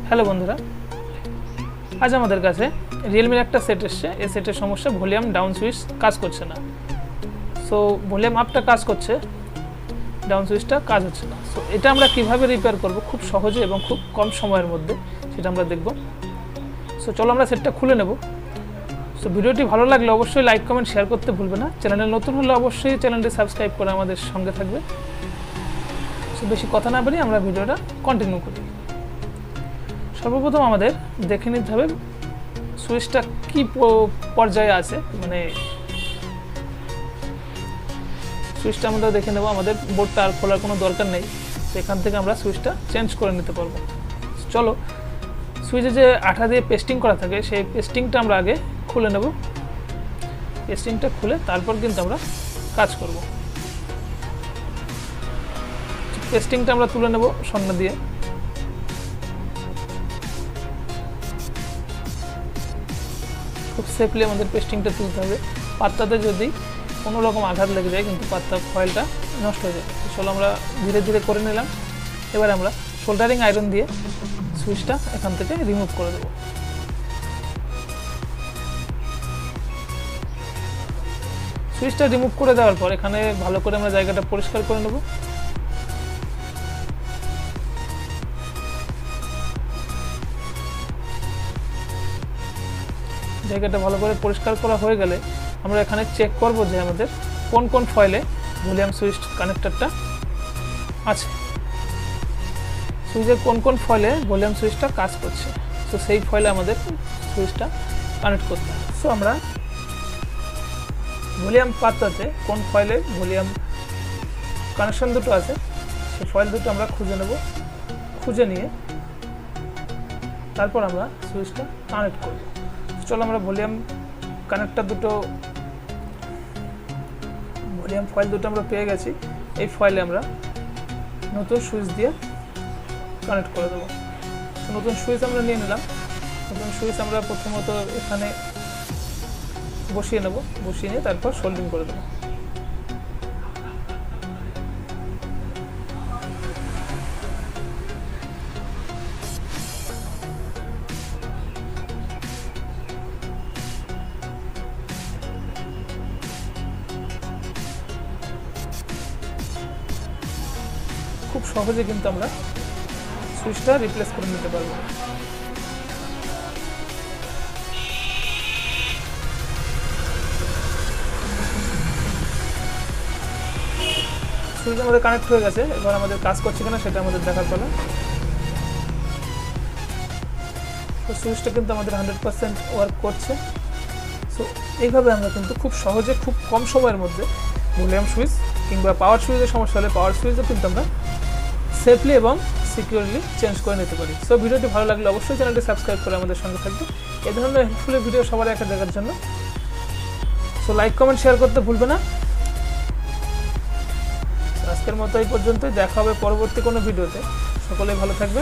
Hello বন্ধুরা, আজ আমাদের কাছে রিয়েলমির একটা সেট এসছে। এই সেটের সমস্যা ভলিউম ডাউন সুইচ কাজ করছে না। সো ভলিউম আপটা কাজ করছে, ডাউন সুইচটা কাজ হচ্ছে না। সো এটা আমরা কিভাবে রিপেয়ার করব খুব সহজে এবং খুব কম সময়ের মধ্যে, সেটা আমরা দেখব। সো চলো আমরা সেটটা খুলে নেব। সো ভিডিওটি ভালো লাগলে অবশ্যই লাইক কমেন্ট শেয়ার করতে ভুলবে না। চ্যানেলে নতুন হলে অবশ্যই চ্যানেলটি সাবস্ক্রাইব করে আমাদের সঙ্গে থাকবে। সো বেশি কথা না বাড়িয়ে আমরা ভিডিওটা কন্টিনিউ করি। সর্বপ্রথম আমাদের দেখে নিতে হবে সুইচটা কি পর্যায়ে আছে, মানে সুইচটা আমরা দেখে নেব। আমাদের বোর্ডটা আর খোলার কোনো দরকার নেই, এখান থেকে আমরা সুইচটা চেঞ্জ করে নিতে পারবো। চলো, সুইচে যে আঠা দিয়ে পেস্টিং করা থাকে সেই পেস্টিংটা আমরা আগে খুলে নেব। পেস্টিংটা খুলে তারপর কিন্তু আমরা কাজ করব। পেস্টিংটা আমরা তুলে নেব সন্না দিয়ে। খুব সেফলি আমাদের পেস্টিংটা তুলতে হবে। পাত্তাতে যদি কোনো রকম আঘাত লেগে যায় কিন্তু পাত্তা ফয়েলটা নষ্ট হয়ে যায়। চলো আমরা ধীরে ধীরে করে নিলাম। এবার আমরা সোল্ডারিং আয়রন দিয়ে সুইচটা এখান থেকে রিমুভ করে দেব। সুইচটা রিমুভ করে দেওয়ার পর এখানে ভালো করে আমরা জায়গাটা পরিষ্কার করে নেব। জায়গাটা ভালো করে পরিষ্কার করা হয়ে গেলে আমরা এখানে চেক করব যে আমাদের কোন কোন ফয়েলে ভলিউম সুইচ কানেক্টরটা আছে, সুইচের কোন কোন ফয়েলে ভলিউম সুইচটা কাজ করছে। তো সেই ফয়েলে আমাদের সুইচটা কানেক্ট করতে হবে। সো আমরা ভলিউম পাত্তাতে কোন ফয়েলে ভলিউম কানেকশন দুটো আছে সেই ফয়েল দুটো আমরা খুঁজে নেব। খুঁজে নিয়ে তারপর আমরা সুইচটা কানেক্ট করব। চলো আমরা ভলিউম কানেক্টর দুটো, ভলিউম ফয়েল দুটো আমরা পেয়ে গেছি। এই ফয়েলে আমরা নতুন সুইচ দিয়ে কানেক্ট করে দেবো। নতুন সুইচ আমরা নিয়ে নিলাম। নতুন সুইচ আমরা প্রথমত এখানে বসিয়ে নেব, বসিয়ে নিয়ে তারপর সোল্ডিং করে দেবো। খুব সহজে কিন্তু আমরা সুইচটা রিপ্লেস করে নিতে পারবো। সুইচ আমাদের কানেক্ট হয়ে গেছে। এবার আমাদের কাজ করছে কিনা সেটা আমাদের দেখার পালা। তো সুইচটা কিন্তু আমাদের 100% ওয়ার্ক করছে। সো এইভাবে আমরা কিন্তু খুব সহজে খুব কম সময়ের মধ্যে ভলিউম সুইচ কিংবা পাওয়ার সুইচের সমস্যা হলে পাওয়ার সুইচও কিন্তু আমরা সেফলি এবং সিকিউরলি চেঞ্জ করে নিতে পারি। সো ভিডিওটি ভালো লাগলে অবশ্যই চ্যানেলটি সাবস্ক্রাইব করে আমাদের সঙ্গে থাকবে এই ধরনের হেল্পফুল ভিডিও সবার আগে দেখার জন্য। সো লাইক কমেন্ট শেয়ার করতে ভুলবে না। আজকের মতো এই পর্যন্তই, দেখা হবে পরবর্তী কোনো ভিডিওতে। সকলেই ভালো থাকবে।